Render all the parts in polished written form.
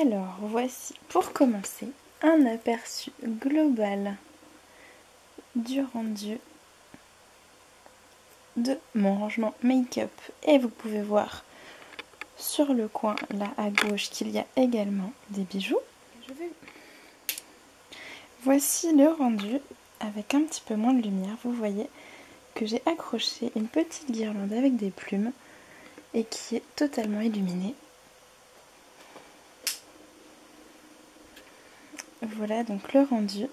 Alors, voici pour commencer un aperçu global du rendu de mon rangement make-up. Et vous pouvez voir sur le coin là à gauche qu'il y a également des bijoux. Voici le rendu avec un petit peu moins de lumière. Vous voyez que j'ai accroché une petite guirlande avec des plumes et qui est totalement illuminée. Voilà donc le rendu.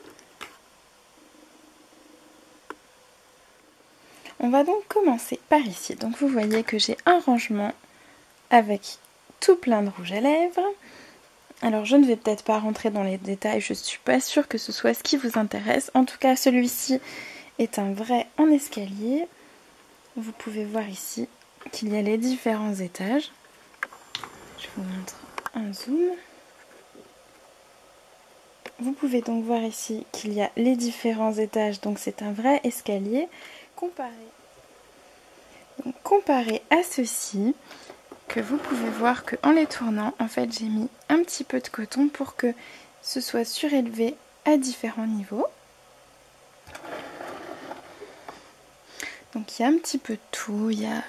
On va donc commencer par ici. Donc vous voyez que j'ai un rangement avec tout plein de rouge à lèvres. Alors je ne vais peut-être pas rentrer dans les détails, je ne suis pas sûre que ce soit ce qui vous intéresse. En tout cas celui-ci est un vrai en escalier. Vous pouvez voir ici qu'il y a les différents étages. Je vous montre un zoom. Vous pouvez donc voir ici qu'il y a les différents étages, donc c'est un vrai escalier. Comparé à ceci, que vous pouvez voir qu'en les tournant, en fait j'ai mis un petit peu de coton pour que ce soit surélevé à différents niveaux. Donc il y a un petit peu de tout, il y a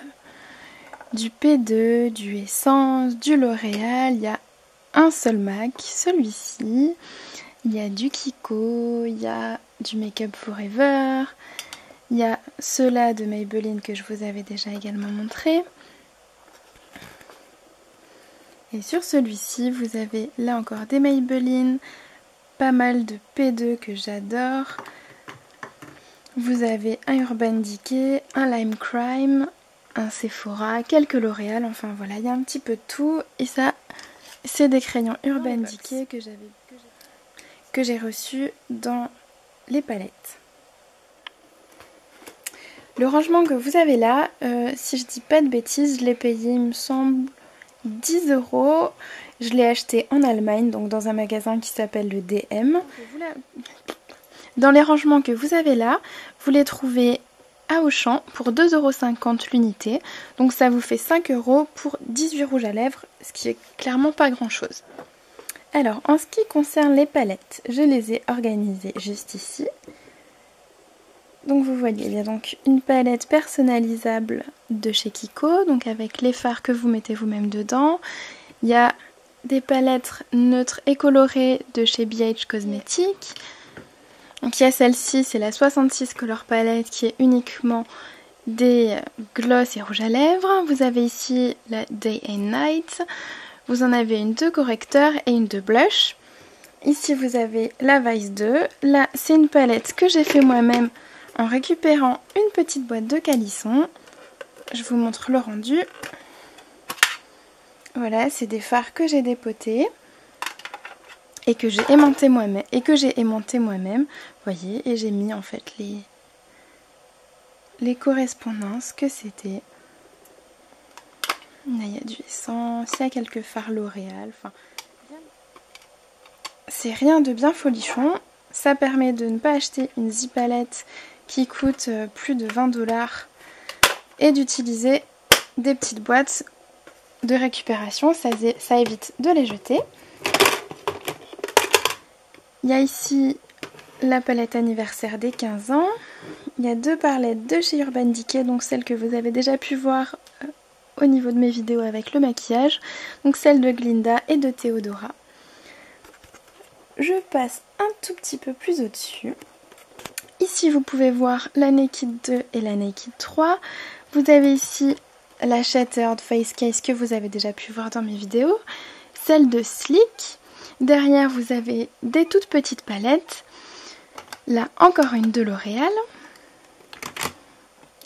du P2, du Essence, du L'Oréal, il y a un seul MAC, celui-ci, il y a du Kiko, il y a du Make Up Forever, il y a ceux-là de Maybelline que je vous avais déjà également montré. Et sur celui-ci, vous avez là encore des Maybelline, pas mal de P2 que j'adore. Vous avez un Urban Decay, un Lime Crime, un Sephora, quelques L'Oréal, enfin voilà, il y a un petit peu de tout. Et ça, c'est des crayons Urban Decay que j'ai reçus dans les palettes. Le rangement que vous avez là, si je dis pas de bêtises, je l'ai payé, il me semble, 10 €. Je l'ai acheté en Allemagne, donc dans un magasin qui s'appelle le DM. Dans les rangements que vous avez là, vous les trouvez à Auchan pour 2,50 € l'unité. Donc ça vous fait 5 € pour 18 rouges à lèvres, ce qui est clairement pas grand chose. Alors, en ce qui concerne les palettes, je les ai organisées juste ici. Donc vous voyez, il y a donc une palette personnalisable de chez Kiko, donc avec les fards que vous mettez vous-même dedans. Il y a des palettes neutres et colorées de chez BH Cosmetics. Donc il y a celle-ci, c'est la 66 Color Palette qui est uniquement des gloss et rouges à lèvres. Vous avez ici la Day and Night. Vous en avez une de correcteur et une de blush. Ici vous avez la Vice 2. Là c'est une palette que j'ai fait moi-même en récupérant une petite boîte de calisson. Je vous montre le rendu. Voilà, c'est des fards que j'ai dépotés et que j'ai aimanté moi-même. Voyez, et j'ai mis en fait les correspondances que c'était. Là, il y a du Essence, il y a quelques fards L'Oréal. Enfin, c'est rien de bien folichon. Ça permet de ne pas acheter une zipalette qui coûte plus de 20 € et d'utiliser des petites boîtes de récupération. Ça évite de les jeter. Il y a ici la palette anniversaire des 15 ans. Il y a deux palettes de chez Urban Decay, donc celle que vous avez déjà pu voir au niveau de mes vidéos avec le maquillage. Donc celle de Glinda et de Theodora. Je passe un tout petit peu plus au-dessus. Ici vous pouvez voir la Naked 2 et la Naked 3. Vous avez ici la Shattered Face Case que vous avez déjà pu voir dans mes vidéos. Celle de Sleek. Derrière vous avez des toutes petites palettes. Là encore une de L'Oréal.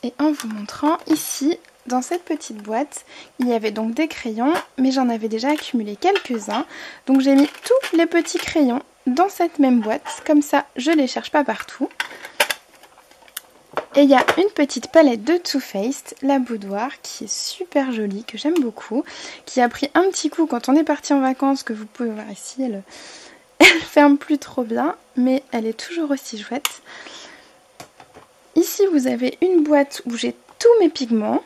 Et en vous montrant ici, dans cette petite boîte, il y avait donc des crayons, mais j'en avais déjà accumulé quelques-uns. Donc j'ai mis tous les petits crayons dans cette même boîte, comme ça je ne les cherche pas partout. Et il y a une petite palette de Too Faced, la boudoir, qui est super jolie, que j'aime beaucoup, qui a pris un petit coup quand on est parti en vacances, que vous pouvez voir ici, elle ferme plus trop bien, mais elle est toujours aussi chouette. Ici vous avez une boîte où j'ai tous mes pigments,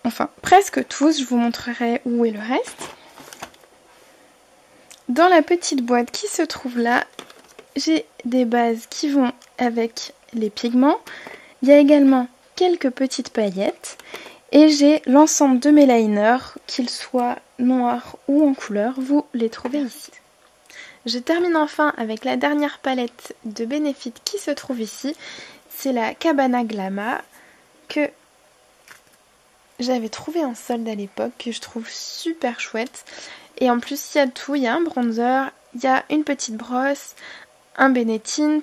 enfin presque tous, je vous montrerai où est le reste. dans la petite boîte qui se trouve là, j'ai des bases qui vont avec les pigments. Il y a également quelques petites paillettes. Et j'ai l'ensemble de mes liners, qu'ils soient noirs ou en couleur, vous les trouvez ici. Je termine enfin avec la dernière palette de Benefit qui se trouve ici. C'est la Cabana Glamour que j'avais trouvé en solde à l'époque, que je trouve super chouette. Et en plus, il y a tout, il y a un bronzer, il y a une petite brosse, un Benetint,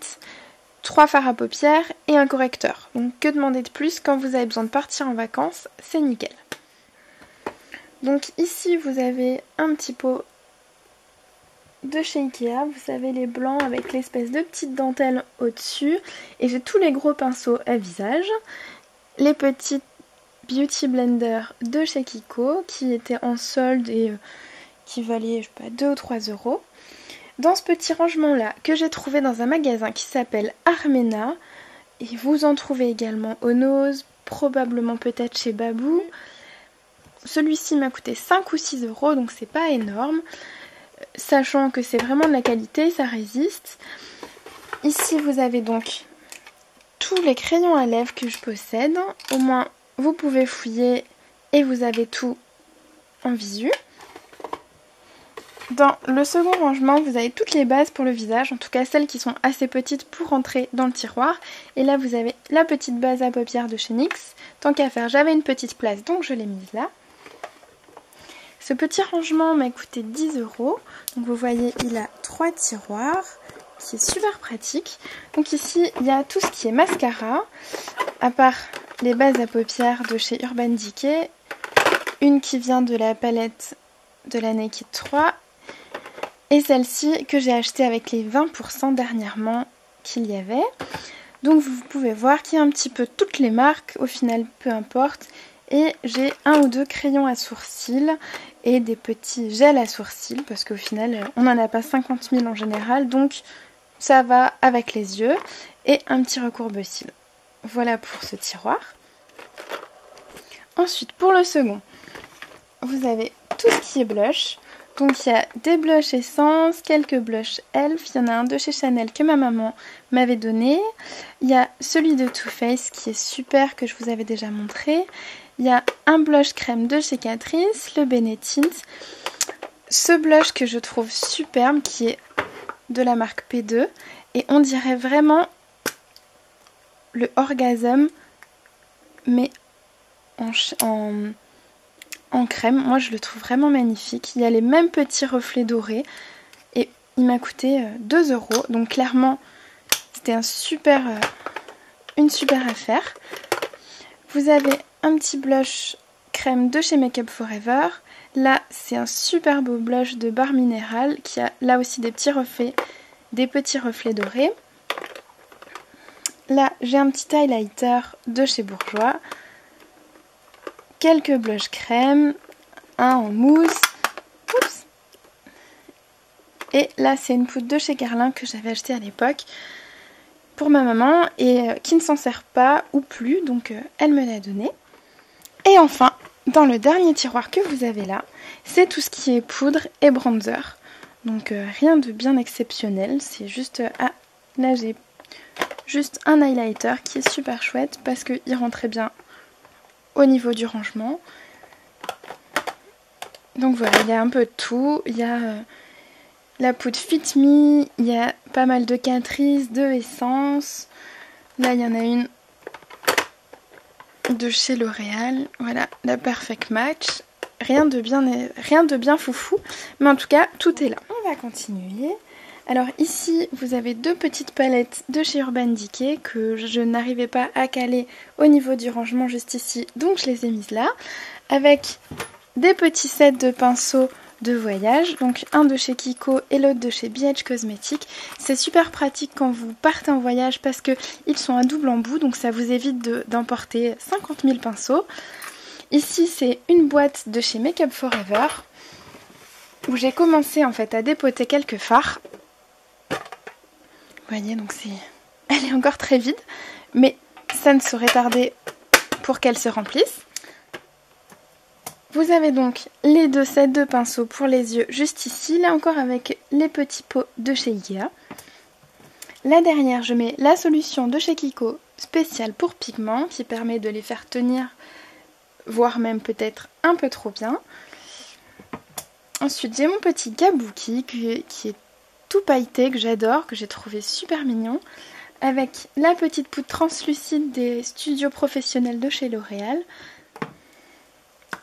3 fards à paupières et un correcteur. Donc que demander de plus quand vous avez besoin de partir en vacances, c'est nickel. Donc ici vous avez un petit pot de chez Ikea, vous avez les blancs avec l'espèce de petite dentelle au-dessus. Et j'ai tous les gros pinceaux à visage. Les petites Beauty Blender de chez Kiko qui étaient en solde et qui valaient, je sais pas, 2 ou 3 euros. Dans ce petit rangement là que j'ai trouvé dans un magasin qui s'appelle Armena, et vous en trouvez également au Nose, probablement peut-être chez Babou. Celui-ci m'a coûté 5 ou 6 euros, donc c'est pas énorme, sachant que c'est vraiment de la qualité, ça résiste. Ici vous avez donc tous les crayons à lèvres que je possède, au moins vous pouvez fouiller et vous avez tout en visu. Dans le second rangement, vous avez toutes les bases pour le visage, en tout cas celles qui sont assez petites pour rentrer dans le tiroir. Et là, vous avez la petite base à paupières de chez NYX. Tant qu'à faire, j'avais une petite place, donc je l'ai mise là. Ce petit rangement m'a coûté 10 euros. Donc vous voyez, il a 3 tiroirs, qui est super pratique. Donc ici, il y a tout ce qui est mascara, à part les bases à paupières de chez Urban Decay. Une qui vient de la palette de la Naked 3. Et celle-ci que j'ai achetée avec les 20% dernièrement qu'il y avait. Donc vous pouvez voir qu'il y a un petit peu toutes les marques, au final peu importe. Et j'ai un ou deux crayons à sourcils et des petits gels à sourcils parce qu'au final on n'en a pas 50 000 en général. Donc ça va avec les yeux. Et un petit recourbe-cils. Voilà pour ce tiroir. Ensuite pour le second, vous avez tout ce qui est blush. Donc il y a des blushs Essence, quelques blushs Elf, il y en a un de chez Chanel que ma maman m'avait donné. Il y a celui de Too Faced qui est super, que je vous avais déjà montré. Il y a un blush crème de chez Catrice, le Benetint. Ce blush que je trouve superbe qui est de la marque P2. Et on dirait vraiment le Orgasm mais en crème. Moi je le trouve vraiment magnifique. Il y a les mêmes petits reflets dorés et il m'a coûté 2 euros. Donc clairement c'était une super affaire. Vous avez un petit blush crème de chez Make Up For Ever. Là c'est un super beau blush de Barre Minéral qui a là aussi des petits reflets dorés. Là j'ai un petit highlighter de chez Bourjois. Quelques blushs crème, un en mousse. Oups. Et là, c'est une poudre de chez Guerlain que j'avais achetée à l'époque pour ma maman et qui ne s'en sert pas ou plus, donc elle me l'a donnée. Et enfin, dans le dernier tiroir que vous avez là, c'est tout ce qui est poudre et bronzer. Donc rien de bien exceptionnel, c'est juste... Ah, là j'ai juste un highlighter qui est super chouette parce qu'il rentrait bien au niveau du rangement. Donc voilà, il y a un peu de tout. Il y a la poudre Fit Me, il y a pas mal de Catrice, de Essence. Là, il y en a une de chez L'Oréal. Voilà, la Perfect Match. Rien de bien foufou, mais en tout cas, tout est là. On va continuer. Alors ici, vous avez deux petites palettes de chez Urban Decay que je n'arrivais pas à caler au niveau du rangement juste ici, donc je les ai mises là. Avec des petits sets de pinceaux de voyage, donc un de chez Kiko et l'autre de chez BH Cosmetics. C'est super pratique quand vous partez en voyage parce qu'ils sont à double embout, donc ça vous évite d'emporter 50 000 pinceaux. Ici, c'est une boîte de chez Make Up For Ever où j'ai commencé en fait à dépoter quelques fards. Vous voyez, donc elle est encore très vide, mais ça ne saurait tarder pour qu'elle se remplisse. Vous avez donc les deux sets de pinceaux pour les yeux juste ici, là encore avec les petits pots de chez Ikea. Là derrière, je mets la solution de chez Kiko spéciale pour pigments qui permet de les faire tenir, voire même peut-être un peu trop bien. Ensuite, j'ai mon petit kabuki qui est tout pailleté, que j'adore, que j'ai trouvé super mignon, avec la petite poudre translucide des studios professionnels de chez L'Oréal.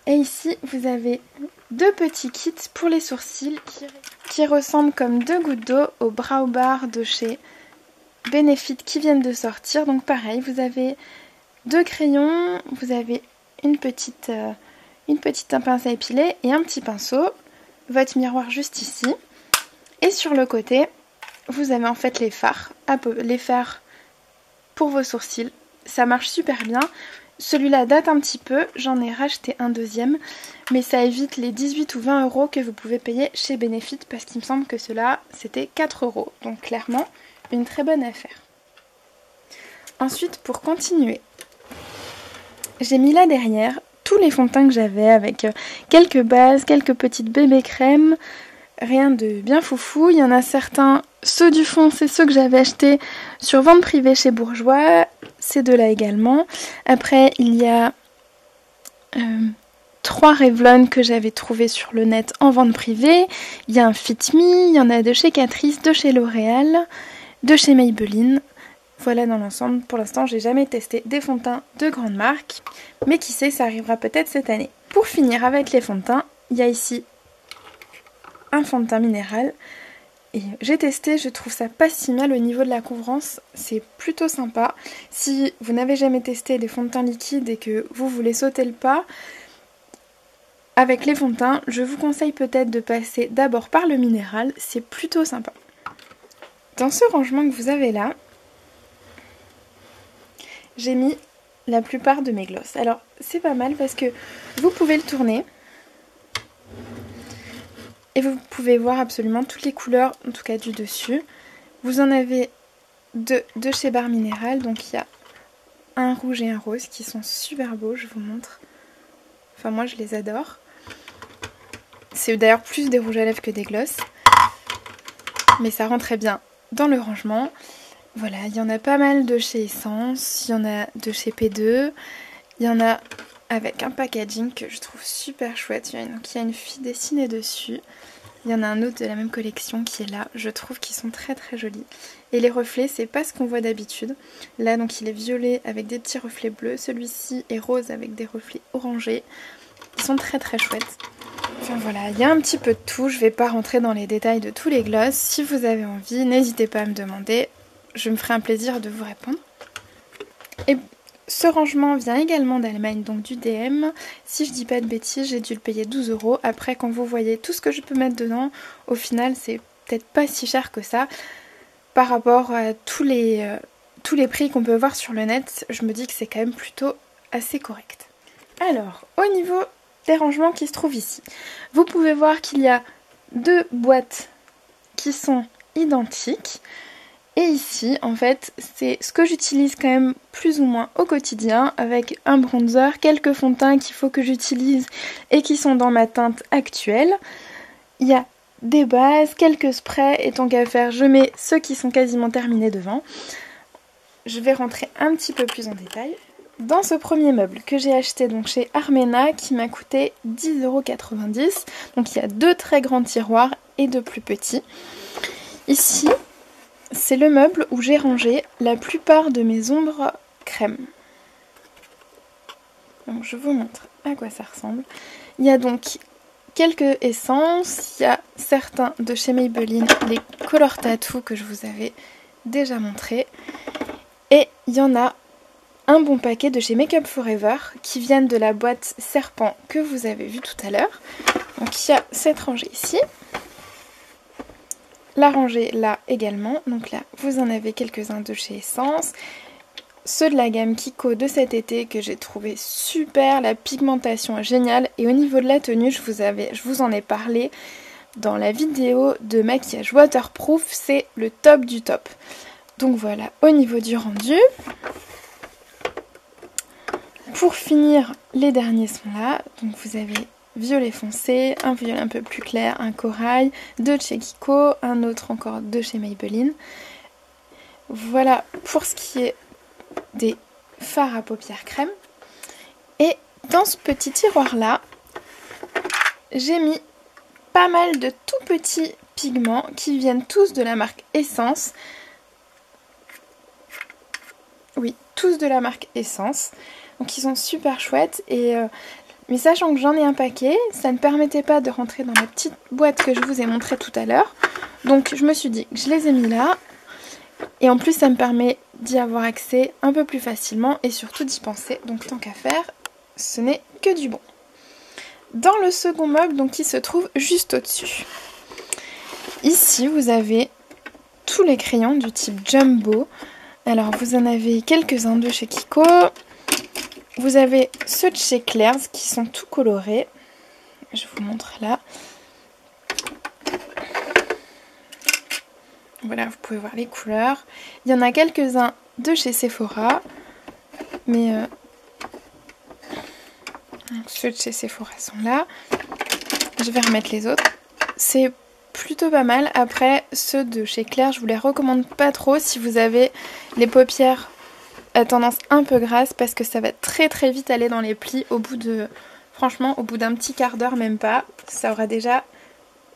Et ici, vous avez deux petits kits pour les sourcils qui ressemblent comme deux gouttes d'eau au Brow Bar de chez Benefit qui viennent de sortir. Donc pareil, vous avez deux crayons, vous avez une petite pince à épiler et un petit pinceau. Votre miroir juste ici. Et sur le côté, vous avez en fait les fards pour vos sourcils. Ça marche super bien. Celui-là date un petit peu, j'en ai racheté un deuxième, mais ça évite les 18 ou 20 € que vous pouvez payer chez Benefit parce qu'il me semble que cela c'était 4 €. Donc clairement, une très bonne affaire. Ensuite, pour continuer, j'ai mis là derrière tous les fonds de teint que j'avais avec quelques bases, quelques petites bébés crèmes, rien de bien foufou. Il y en a certains, ceux du fond, c'est ceux que j'avais achetés sur vente privée chez Bourjois, ces deux-là également. Après, il y a 3 Revlon que j'avais trouvés sur le net en vente privée. Il y a un Fit Me, il y en a de chez Catrice, de chez L'Oréal, de chez Maybelline. Voilà dans l'ensemble. Pour l'instant, j'ai jamais testé des fonds de teint de grande marque, mais qui sait, ça arrivera peut-être cette année. Pour finir avec les fonds de teint, il y a ici un fond de teint minéral. Et j'ai testé, je trouve ça pas si mal au niveau de la couvrance, c'est plutôt sympa. Si vous n'avez jamais testé des fonds de teint liquides et que vous voulez sauter le pas, avec les fonds de teint, je vous conseille peut-être de passer d'abord par le minéral, c'est plutôt sympa. Dans ce rangement que vous avez là, j'ai mis la plupart de mes glosses. Alors c'est pas mal parce que vous pouvez le tourner et vous pouvez voir absolument toutes les couleurs, en tout cas du dessus. Vous en avez deux de chez Barre Minéral, donc il y a un rouge et un rose qui sont super beaux, je vous montre. Enfin moi je les adore. C'est d'ailleurs plus des rouges à lèvres que des glosses, mais ça rend très bien dans le rangement. Voilà, il y en a pas mal de chez Essence, il y en a de chez P2, il y en a avec un packaging que je trouve super chouette. Donc il y a une fille dessinée dessus. Il y en a un autre de la même collection qui est là. Je trouve qu'ils sont très très jolis. Et les reflets, c'est pas ce qu'on voit d'habitude. Là, donc il est violet avec des petits reflets bleus. Celui-ci est rose avec des reflets orangés. Ils sont très très chouettes. Enfin voilà, il y a un petit peu de tout. Je vais pas rentrer dans les détails de tous les glosses. Si vous avez envie, n'hésitez pas à me demander. Je me ferai un plaisir de vous répondre. Et ce rangement vient également d'Allemagne, donc du DM. Si je dis pas de bêtises, j'ai dû le payer 12 €. Après, quand vous voyez tout ce que je peux mettre dedans, au final, c'est peut-être pas si cher que ça. Par rapport à tous les prix qu'on peut voir sur le net, je me dis que c'est quand même plutôt assez correct. Alors, au niveau des rangements qui se trouvent ici, vous pouvez voir qu'il y a deux boîtes qui sont identiques. Et ici, en fait, c'est ce que j'utilise quand même plus ou moins au quotidien, avec un bronzer, quelques fonds de teint qu'il faut que j'utilise et qui sont dans ma teinte actuelle. Il y a des bases, quelques sprays, et tant qu'à faire, je mets ceux qui sont quasiment terminés devant. Je vais rentrer un petit peu plus en détail. Dans ce premier meuble que j'ai acheté donc chez Armena, qui m'a coûté 10,90 €, donc il y a deux très grands tiroirs et deux plus petits. Ici, c'est le meuble où j'ai rangé la plupart de mes ombres crème. Donc je vous montre à quoi ça ressemble. Il y a donc quelques essences, il y a certains de chez Maybelline, les Color Tattoo que je vous avais déjà montré. Et il y en a un bon paquet de chez Make Up Forever qui viennent de la boîte Serpent que vous avez vu tout à l'heure. Donc il y a cette rangée ici. La rangée là également, donc là vous en avez quelques-uns de chez Essence, ceux de la gamme Kiko de cet été que j'ai trouvé super, la pigmentation est géniale et au niveau de la tenue je vous en ai parlé dans la vidéo de maquillage waterproof, c'est le top du top. Donc voilà, au niveau du rendu, pour finir les derniers sont là, donc vous avez violet foncé, un violet un peu plus clair, un corail, deux de chez Kiko, un autre encore de chez Maybelline. Voilà pour ce qui est des fards à paupières crème. Et dans ce petit tiroir là, j'ai mis pas mal de tout petits pigments qui viennent tous de la marque Essence. Oui, tous de la marque Essence. Donc ils sont super chouettes mais sachant que j'en ai un paquet, ça ne permettait pas de rentrer dans la petite boîte que je vous ai montrée tout à l'heure. Donc je me suis dit que je les ai mis là. Et en plus ça me permet d'y avoir accès un peu plus facilement et surtout d'y penser. Donc tant qu'à faire, ce n'est que du bon. Dans le second meuble, donc qui se trouve juste au-dessus. Ici vous avez tous les crayons du type Jumbo. Alors vous en avez quelques-uns de chez Kiko. Vous avez ceux de chez Claire's qui sont tout colorés. Je vous montre là. Voilà, vous pouvez voir les couleurs. Il y en a quelques-uns de chez Sephora. Mais ceux de chez Sephora sont là. Je vais remettre les autres. C'est plutôt pas mal. Après, ceux de chez Claire, je vous les recommande pas trop si vous avez les paupières à tendance un peu grasse parce que ça va très très vite aller dans les plis au bout de... Franchement, au bout d'un petit quart d'heure, même pas, ça aura déjà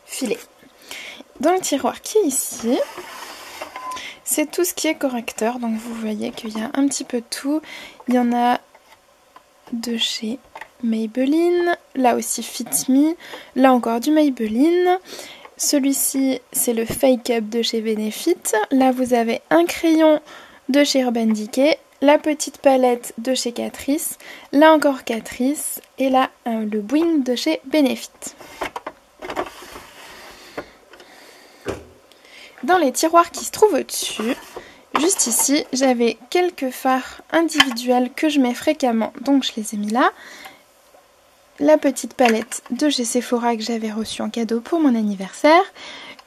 filé. Dans le tiroir qui est ici, c'est tout ce qui est correcteur. Donc vous voyez qu'il y a un petit peu de tout. Il y en a de chez Maybelline, là aussi Fit Me, là encore du Maybelline. Celui-ci, c'est le Fake Up de chez Benefit. Là, vous avez un crayon de chez Urban Decay, la petite palette de chez Catrice, là encore Catrice, et là, le Boing de chez Benefit. Dans les tiroirs qui se trouvent au-dessus, juste ici, j'avais quelques fards individuels que je mets fréquemment, donc je les ai mis là. La petite palette de chez Sephora que j'avais reçue en cadeau pour mon anniversaire.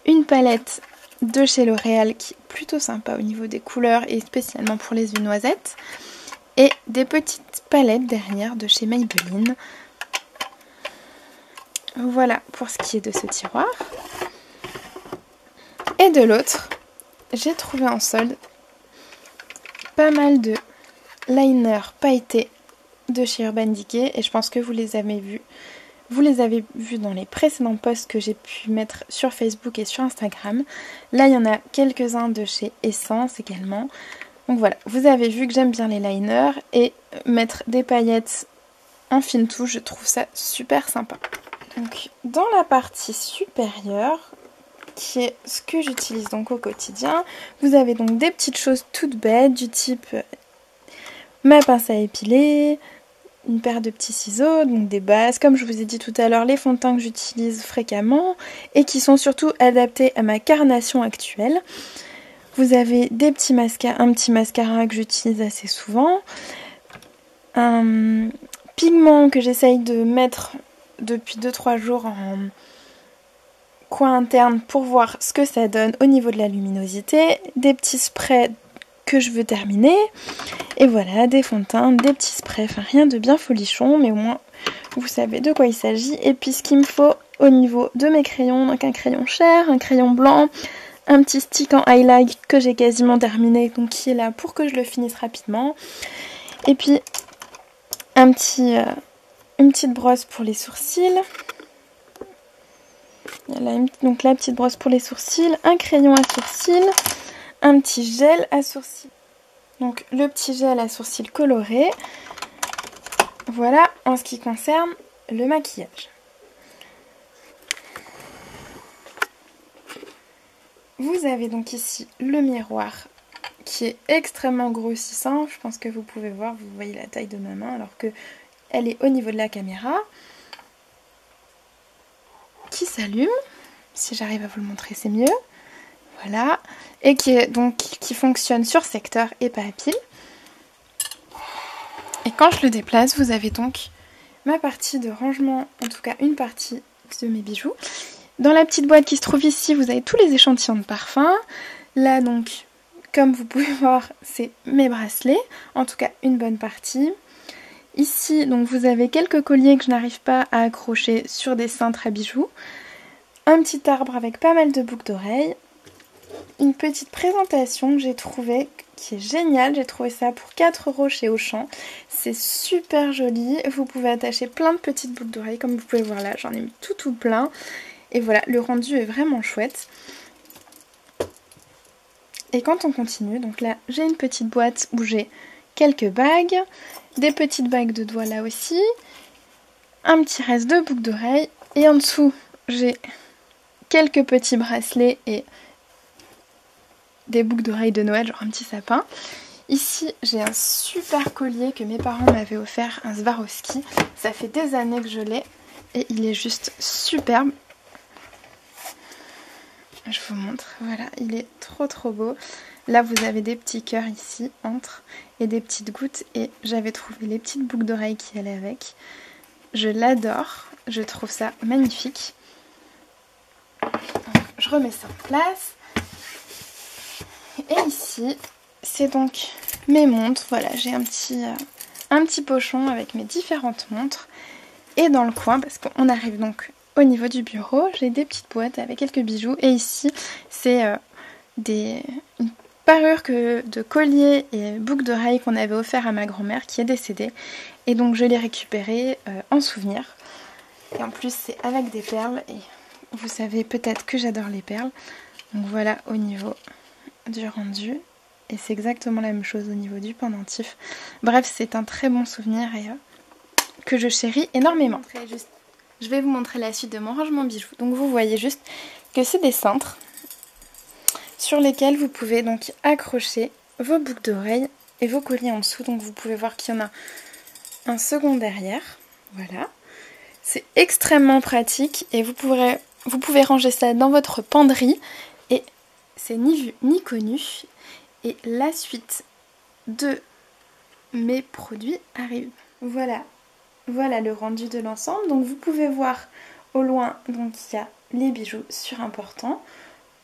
Une palette de chez L'Oréal qui est plutôt sympa au niveau des couleurs et spécialement pour les yeux noisettes. Et des petites palettes derrière de chez Maybelline. Voilà pour ce qui est de ce tiroir. Et de l'autre, j'ai trouvé en solde pas mal de liners pailletés de chez Urban Decay et je pense que vous les avez vus. Vous les avez vus dans les précédents posts que j'ai pu mettre sur Facebook et sur Instagram. Là, il y en a quelques-uns de chez Essence également. Donc voilà, vous avez vu que j'aime bien les liners et mettre des paillettes en fine touche, je trouve ça super sympa. Donc dans la partie supérieure, qui est ce que j'utilise donc au quotidien, vous avez donc des petites choses toutes bêtes du type ma pince à épiler, une paire de petits ciseaux, donc des bases, comme je vous ai dit tout à l'heure, les fonds de teint que j'utilise fréquemment et qui sont surtout adaptés à ma carnation actuelle. Vous avez des petits un petit mascara que j'utilise assez souvent, un pigment que j'essaye de mettre depuis 2-3 jours en coin interne pour voir ce que ça donne au niveau de la luminosité, des petits sprays que je veux terminer, et voilà, des fonds de teint, des petits sprays, enfin rien de bien folichon, mais au moins vous savez de quoi il s'agit. Et puis ce qu'il me faut au niveau de mes crayons, donc un crayon Cher, un crayon blanc, un petit stick en highlight que j'ai quasiment terminé, donc qui est là pour que je le finisse rapidement, et puis une petite brosse pour les sourcils. Donc la petite brosse pour les sourcils, un crayon à sourcils, un petit gel à sourcils. Donc le petit gel à sourcils coloré. Voilà en ce qui concerne le maquillage. Vous avez donc ici le miroir qui est extrêmement grossissant. Je pense que vous pouvez voir, vous voyez la taille de ma main alors que elle est au niveau de la caméra. Qui s'allume. Si j'arrive à vous le montrer, c'est mieux. Voilà. Et qui fonctionne sur secteur et pas à pile. Et quand je le déplace, vous avez donc ma partie de rangement, en tout cas une partie de mes bijoux. Dans la petite boîte qui se trouve ici, vous avez tous les échantillons de parfums. Là donc, comme vous pouvez voir, c'est mes bracelets, en tout cas une bonne partie. Ici, donc vous avez quelques colliers que je n'arrive pas à accrocher sur des cintres à bijoux. Un petit arbre avec pas mal de boucles d'oreilles. Une petite présentation que j'ai trouvée qui est géniale. J'ai trouvé ça pour 4 € chez Auchan. C'est super joli. Vous pouvez attacher plein de petites boucles d'oreilles comme vous pouvez voir là. J'en ai mis tout plein. Et voilà, le rendu est vraiment chouette. Et quand on continue, donc là j'ai une petite boîte où j'ai quelques bagues, des petites bagues de doigts là aussi, un petit reste de boucles d'oreilles, et en dessous j'ai quelques petits bracelets et des boucles d'oreilles de Noël, genre un petit sapin. Ici j'ai un super collier que mes parents m'avaient offert, un Swarovski. Ça fait des années que je l'ai et il est juste superbe. Je vous montre, voilà, il est trop beau. Là vous avez des petits cœurs ici, entre, et des petites gouttes. Et j'avais trouvé les petites boucles d'oreilles qui allaient avec. Je l'adore, je trouve ça magnifique. Je remets ça en place. Et ici, c'est donc mes montres. Voilà, j'ai un petit pochon avec mes différentes montres. Et dans le coin, parce qu'on arrive donc au niveau du bureau, j'ai des petites boîtes avec quelques bijoux. Et ici, c'est une parure de collier et boucles d'oreilles qu'on avait offert à ma grand-mère qui est décédée. Et donc je l'ai récupérée en souvenir. Et en plus, c'est avec des perles. Et vous savez peut-être que j'adore les perles. Donc voilà au niveau du rendu. Et c'est exactement la même chose au niveau du pendentif. Bref, c'est un très bon souvenir et que je chéris énormément. Je vais vous montrer la suite de mon rangement bijoux. Donc vous voyez juste que c'est des cintres sur lesquels vous pouvez donc accrocher vos boucles d'oreilles et vos colliers en dessous. Donc vous pouvez voir qu'il y en a un second derrière. Voilà. C'est extrêmement pratique et vous pouvez ranger ça dans votre penderie et c'est ni vu ni connu. Et la suite de mes produits arrive. Voilà le rendu de l'ensemble. Donc vous pouvez voir au loin, donc il y a les bijoux surimportants,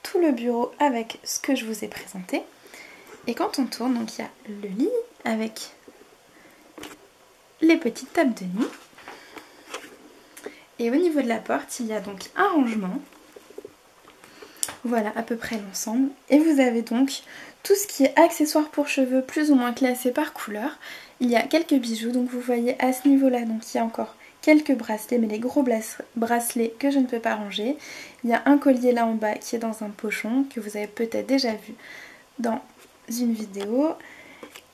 tout le bureau avec ce que je vous ai présenté. Et quand on tourne, donc il y a le lit avec les petites tables de nuit. Et au niveau de la porte, il y a donc un rangement. Voilà à peu près l'ensemble. Et vous avez donc tout ce qui est accessoires pour cheveux plus ou moins classé par couleur. Il y a quelques bijoux, donc vous voyez à ce niveau-là, donc il y a encore quelques bracelets, mais les gros bracelets que je ne peux pas ranger. Il y a un collier là en bas qui est dans un pochon, que vous avez peut-être déjà vu dans une vidéo.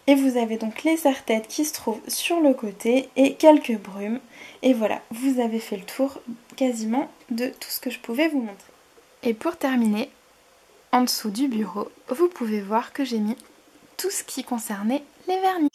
Et vous avez donc les serre-têtes qui se trouvent sur le côté et quelques brumes. Et voilà, vous avez fait le tour quasiment de tout ce que je pouvais vous montrer. Et pour terminer, en dessous du bureau, vous pouvez voir que j'ai mis tout ce qui concernait les vernis.